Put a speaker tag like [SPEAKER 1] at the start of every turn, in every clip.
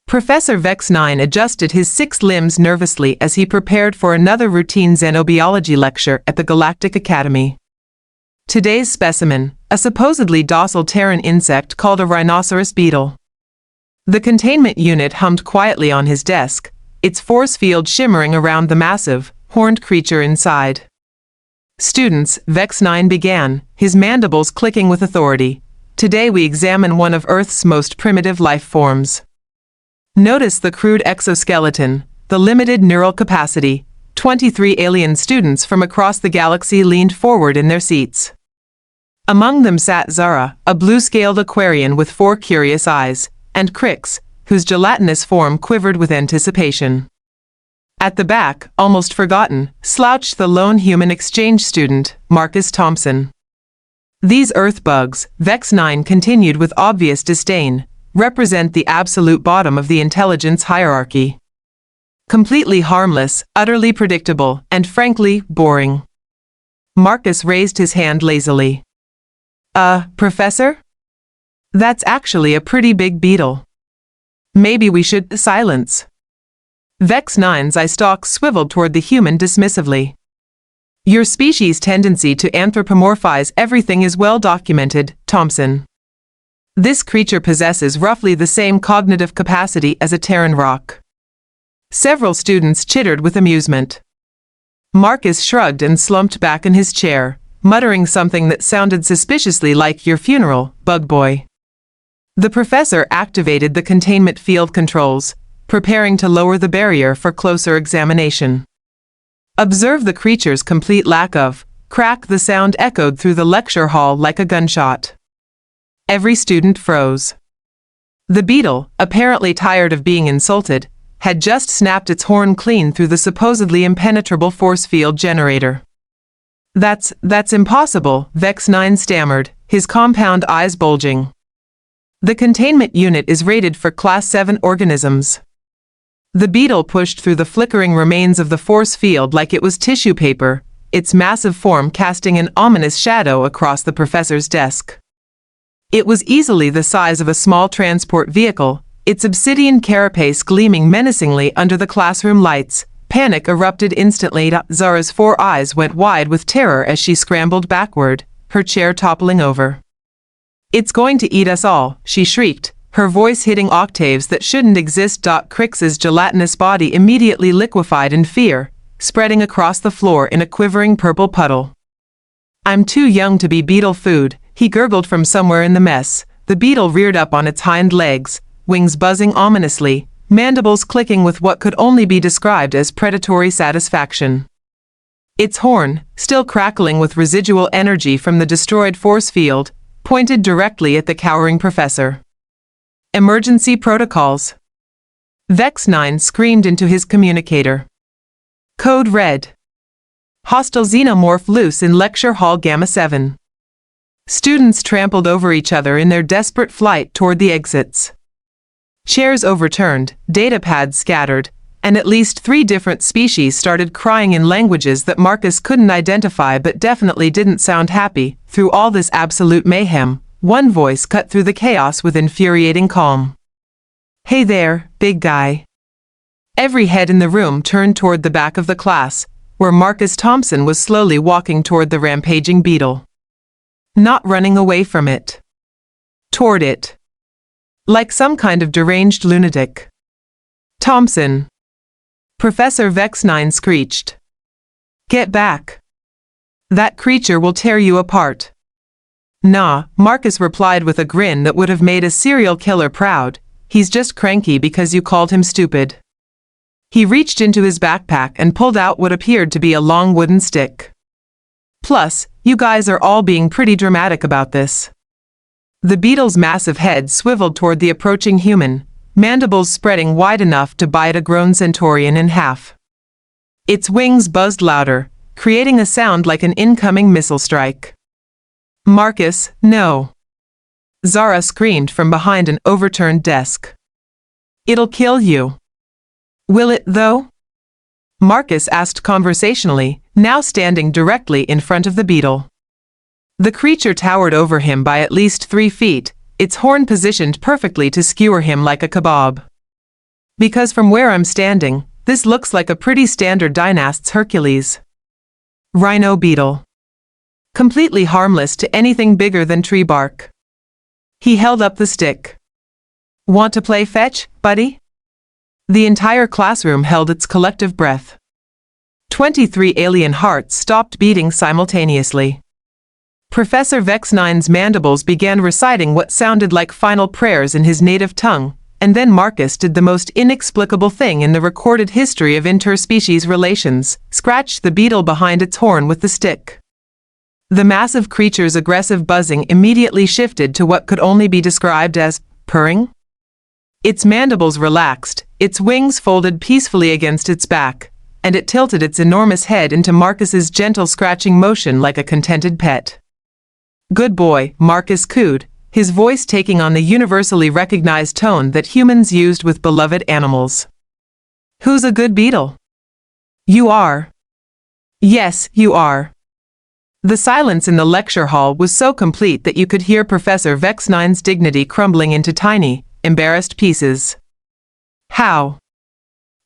[SPEAKER 1] Professor Vex9 adjusted his 6 limbs nervously as he prepared for another routine xenobiology lecture at the Galactic Academy. Today's specimen, a supposedly docile Terran insect called a rhinoceros beetle. The containment unit hummed quietly on his desk, its force field shimmering around the massive, horned creature inside. "Students," Vex9 began, his mandibles clicking with authority. "Today we examine one of Earth's most primitive life forms. Notice the crude exoskeleton, the limited neural capacity." 23 alien students from across the galaxy leaned forward in their seats. Among them sat Zara, a blue-scaled aquarian with 4 curious eyes, and Crix, whose gelatinous form quivered with anticipation. At the back, almost forgotten, slouched the lone human exchange student, Marcus Thompson. "These Earth bugs," Vex9 continued with obvious disdain, "represent the absolute bottom of the intelligence hierarchy. Completely harmless, utterly predictable, and frankly, boring." Marcus raised his hand lazily. Professor? That's actually a pretty big beetle. Maybe we should..." Silence. Vex9's eye stalks swiveled toward the human dismissively. "Your species' tendency to anthropomorphize everything is well documented, Thompson. This creature possesses roughly the same cognitive capacity as a Terran rock." Several students chittered with amusement. Marcus shrugged and slumped back in his chair, muttering something that sounded suspiciously like "your funeral, bug boy." The professor activated the containment field controls, preparing to lower the barrier for closer examination. "Observe the creature's complete lack of..." Crack. The sound echoed through the lecture hall like a gunshot. Every student froze. The beetle, apparently tired of being insulted, had just snapped its horn clean through the supposedly impenetrable force field generator. That's impossible," Vex9 stammered, his compound eyes bulging. "The containment unit is rated for Class 7 organisms." The beetle pushed through the flickering remains of the force field like it was tissue paper, its massive form casting an ominous shadow across the professor's desk. It was easily the size of a small transport vehicle, its obsidian carapace gleaming menacingly under the classroom lights. Panic erupted instantly. Zara's 4 eyes went wide with terror as she scrambled backward, her chair toppling over. "It's going to eat us all," she shrieked, her voice hitting octaves that shouldn't exist. Crix's gelatinous body immediately liquefied in fear, spreading across the floor in a quivering purple puddle. "I'm too young to be beetle food," he gurgled from somewhere in the mess. The beetle reared up on its hind legs, wings buzzing ominously, mandibles clicking with what could only be described as predatory satisfaction. Its horn, still crackling with residual energy from the destroyed force field, pointed directly at the cowering professor. "Emergency protocols." Vex9 screamed into his communicator. "Code red. Hostile xenomorph loose in lecture hall Gamma 7. Students trampled over each other in their desperate flight toward the exits. Chairs overturned, datapads scattered, and at least 3 different species started crying in languages that Marcus couldn't identify but definitely didn't sound happy. Through all this absolute mayhem, one voice cut through the chaos with infuriating calm. "Hey there, big guy." Every head in the room turned toward the back of the class, where Marcus Thompson was slowly walking toward the rampaging beetle. Not running away from it. Toward it. Like some kind of deranged lunatic. "Thompson!" Professor Vex9 screeched. "Get back. That creature will tear you apart." "Nah," Marcus replied with a grin that would have made a serial killer proud. "He's just cranky because you called him stupid." He reached into his backpack and pulled out what appeared to be a long wooden stick. "Plus, you guys are all being pretty dramatic about this." The beetle's massive head swiveled toward the approaching human, mandibles spreading wide enough to bite a grown centaurian in half. Its wings buzzed louder, creating a sound like an incoming missile strike. "Marcus, no!" Zara screamed from behind an overturned desk. "It'll kill you." "Will it, though?" Marcus asked conversationally, now standing directly in front of the beetle. The creature towered over him by at least 3 feet, its horn positioned perfectly to skewer him like a kebab. Because from where I'm standing, this looks like a pretty standard dynast's Hercules. Rhino beetle. Completely harmless to anything bigger than tree bark. He held up the stick. Want to play fetch, buddy? The entire classroom held its collective breath. 23 alien hearts stopped beating simultaneously. Professor Vex9's mandibles began reciting what sounded like final prayers in his native tongue, and then Marcus did the most inexplicable thing in the recorded history of interspecies relations, scratched the beetle behind its horn with the stick. The massive creature's aggressive buzzing immediately shifted to what could only be described as purring. Its mandibles relaxed, its wings folded peacefully against its back, and it tilted its enormous head into Marcus's gentle scratching motion like a contented pet. Good boy, Marcus cooed, his voice taking on the universally recognized tone that humans used with beloved animals. Who's a good beetle? You are. Yes, you are. The silence in the lecture hall was so complete that you could hear Professor Vex9's dignity crumbling into tiny, embarrassed pieces. How?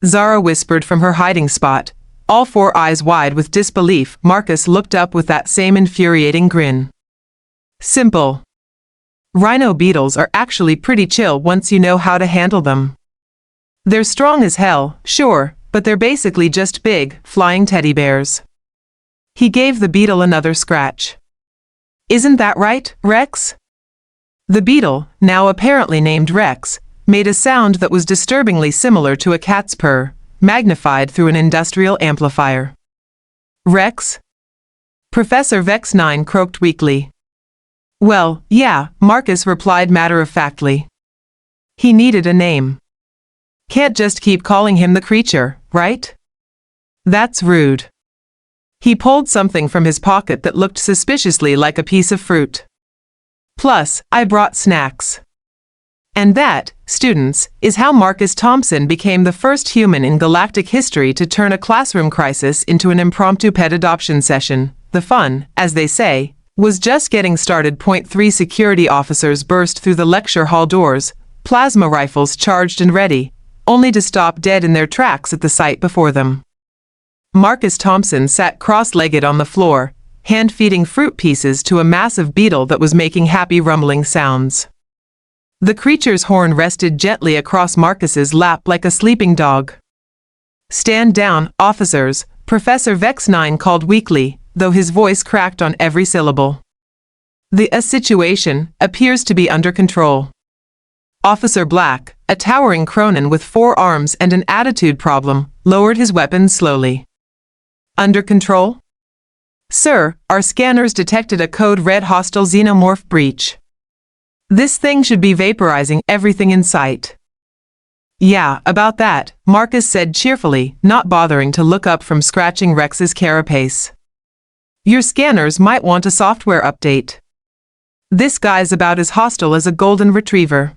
[SPEAKER 1] Zara whispered from her hiding spot, all four eyes wide with disbelief. Marcus looked up with that same infuriating grin. Simple. Rhino beetles are actually pretty chill once you know how to handle them. They're strong as hell, sure, but they're basically just big, flying teddy bears. He gave the beetle another scratch. Isn't that right, Rex? The beetle, now apparently named Rex, made a sound that was disturbingly similar to a cat's purr, magnified through an industrial amplifier. Rex? Professor Vex9 croaked weakly. Well, yeah, Marcus replied matter-of-factly. He needed a name. Can't just keep calling him the creature, right? That's rude. He pulled something from his pocket that looked suspiciously like a piece of fruit. Plus, I brought snacks. And that, students, is how Marcus Thompson became the first human in galactic history to turn a classroom crisis into an impromptu pet adoption session. The fun, as they say, was just getting started. 3 security officers burst through the lecture hall doors, plasma rifles charged and ready, only to stop dead in their tracks at the sight before them. Marcus Thompson sat cross-legged on the floor, hand-feeding fruit pieces to a massive beetle that was making happy rumbling sounds. The creature's horn rested gently across Marcus's lap like a sleeping dog. Stand down, officers, Professor Vex9 called weakly, though his voice cracked on every syllable. The situation appears to be under control. Officer Black, a towering Cronin with 4 arms and an attitude problem, lowered his weapon slowly. Under control? Sir, our scanners detected a code red hostile xenomorph breach. This thing should be vaporizing everything in sight. Yeah, about that, Marcus said cheerfully, not bothering to look up from scratching Rex's carapace. Your scanners might want a software update. This guy's about as hostile as a golden retriever.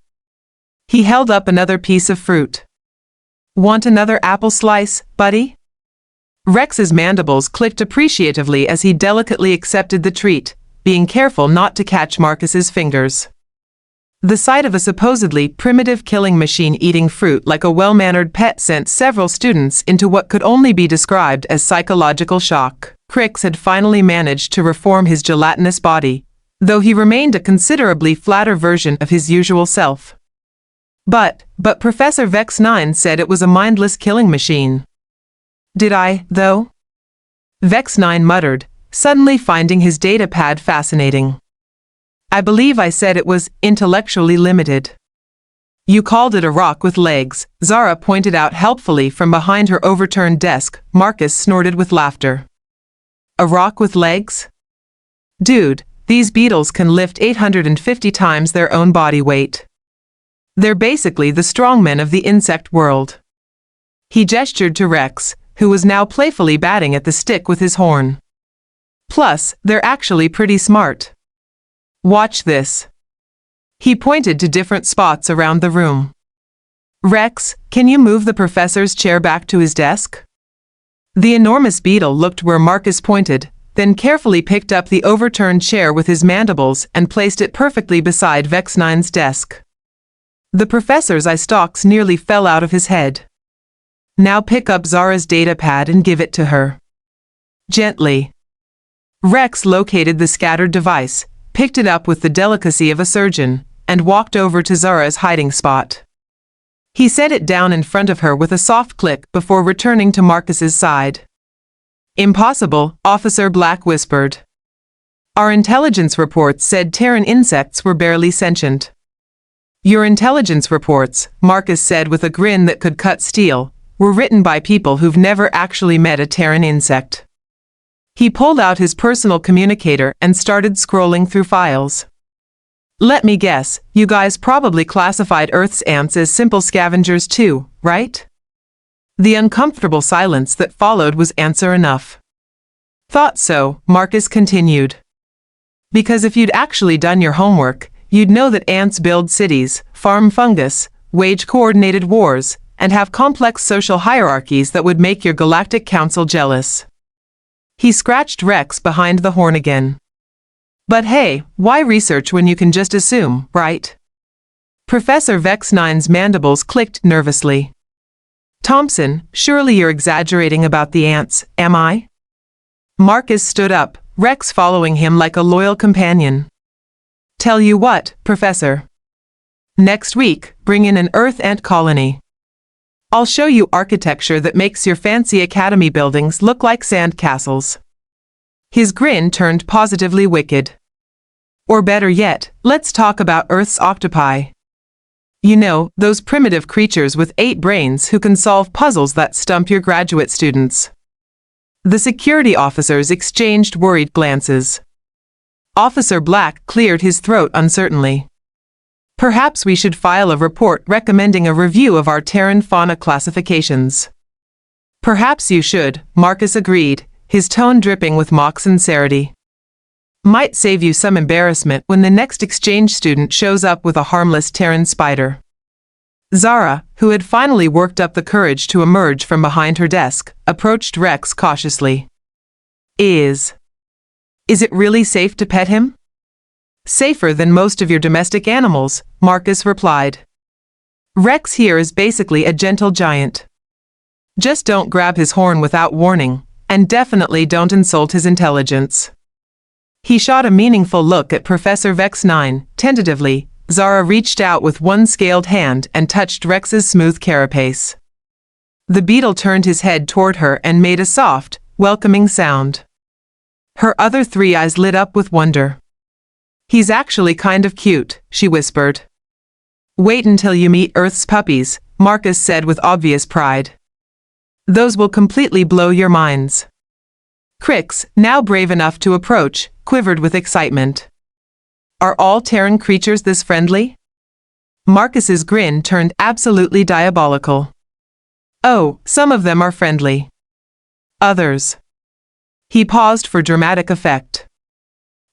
[SPEAKER 1] He held up another piece of fruit. Want another apple slice, buddy? Rex's mandibles clicked appreciatively as he delicately accepted the treat, being careful not to catch Marcus's fingers. The sight of a supposedly primitive killing machine eating fruit like a well-mannered pet sent several students into what could only be described as psychological shock. Crix had finally managed to reform his gelatinous body, though he remained a considerably flatter version of his usual self. But Professor Vex9 said it was a mindless killing machine. Did I, though? Vex9 muttered, suddenly finding his data pad fascinating. I believe I said it was intellectually limited. You called it a rock with legs, Zara pointed out helpfully from behind her overturned desk. Marcus snorted with laughter. A rock with legs? Dude, these beetles can lift 850 times their own body weight. They're basically the strongmen of the insect world. He gestured to Rex, who was now playfully batting at the stick with his horn. Plus, they're actually pretty smart. Watch this. He pointed to different spots around the room. Rex, can you move the professor's chair back to his desk? The enormous beetle looked where Marcus pointed, then carefully picked up the overturned chair with his mandibles and placed it perfectly beside Vex9's desk. The professor's eye stalks nearly fell out of his head. Now pick up Zara's datapad and give it to her. Gently. Rex located the scattered device, picked it up with the delicacy of a surgeon, and walked over to Zara's hiding spot. He set it down in front of her with a soft click before returning to Marcus's side. Impossible, Officer Black whispered. Our intelligence reports said Terran insects were barely sentient. Your intelligence reports, Marcus said with a grin that could cut steel, were written by people who've never actually met a Terran insect. He pulled out his personal communicator and started scrolling through files. Let me guess, you guys probably classified Earth's ants as simple scavengers too, right? The uncomfortable silence that followed was answer enough. Thought so, Marcus continued. Because if you'd actually done your homework, you'd know that ants build cities, farm fungus, wage coordinated wars, and have complex social hierarchies that would make your Galactic Council jealous. He scratched Rex behind the horn again. But hey, why research when you can just assume, right? Professor Vex9's mandibles clicked nervously. Thompson, surely you're exaggerating about the ants, am I? Marcus stood up, Rex following him like a loyal companion. Tell you what, Professor. Next week, bring in an Earth ant colony. I'll show you architecture that makes your fancy academy buildings look like sand castles. His grin turned positively wicked. Or better yet, let's talk about Earth's octopi. You know, those primitive creatures with 8 brains who can solve puzzles that stump your graduate students. The security officers exchanged worried glances. Officer Black cleared his throat uncertainly. Perhaps we should file a report recommending a review of our Terran fauna classifications. Perhaps you should, Marcus agreed, his tone dripping with mock sincerity. Might save you some embarrassment when the next exchange student shows up with a harmless Terran spider. Zara, who had finally worked up the courage to emerge from behind her desk, approached Rex cautiously. Is it really safe to pet him? Safer than most of your domestic animals, Marcus replied. Rex here is basically a gentle giant. Just don't grab his horn without warning, and definitely don't insult his intelligence. He shot a meaningful look at Professor Vex9, tentatively. Zara reached out with one scaled hand and touched Rex's smooth carapace. The beetle turned his head toward her and made a soft, welcoming sound. Her other 3 eyes lit up with wonder. He's actually kind of cute, she whispered. Wait until you meet Earth's puppies, Marcus said with obvious pride. Those will completely blow your minds. Crix, now brave enough to approach, quivered with excitement. Are all Terran creatures this friendly? Marcus's grin turned absolutely diabolical. Oh, some of them are friendly. Others. He paused for dramatic effect.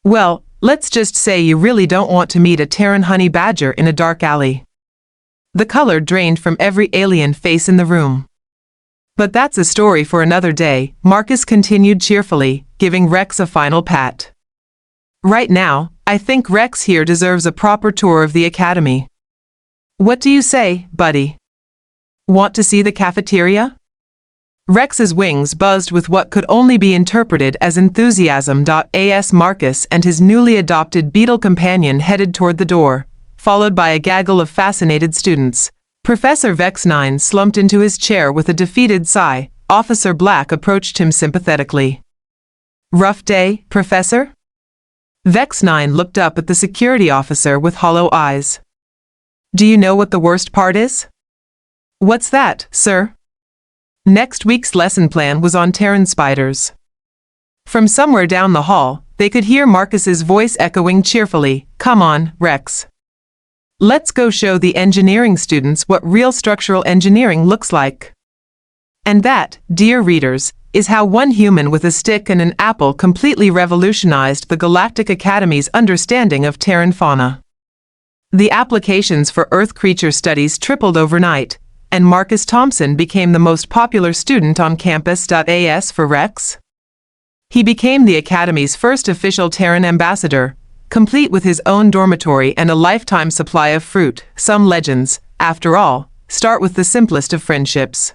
[SPEAKER 1] Well, let's just say you really don't want to meet a Terran honey badger in a dark alley. The color drained from every alien face in the room. But that's a story for another day, Marcus continued cheerfully, giving Rex a final pat. Right now, I think Rex here deserves a proper tour of the academy. What do you say, buddy? Want to see the cafeteria? Rex's wings buzzed with what could only be interpreted as enthusiasm. As Marcus and his newly adopted beetle companion headed toward the door, followed by a gaggle of fascinated students. Professor Vex9 slumped into his chair with a defeated sigh. Officer Black approached him sympathetically. Rough day, Professor? Vex9 looked up at the security officer with hollow eyes. Do you know what the worst part is? What's that, sir? Next week's lesson plan was on Terran spiders. From somewhere down the hall, they could hear Marcus's voice echoing cheerfully, Come on, Rex. Let's go show the engineering students what real structural engineering looks like. And that, dear readers, is how one human with a stick and an apple completely revolutionized the Galactic Academy's understanding of Terran fauna. The applications for Earth creature studies tripled overnight, and Marcus Thompson became the most popular student on campus. As for Rex? He became the Academy's first official Terran ambassador, complete with his own dormitory and a lifetime supply of fruit. Some legends, after all, start with the simplest of friendships.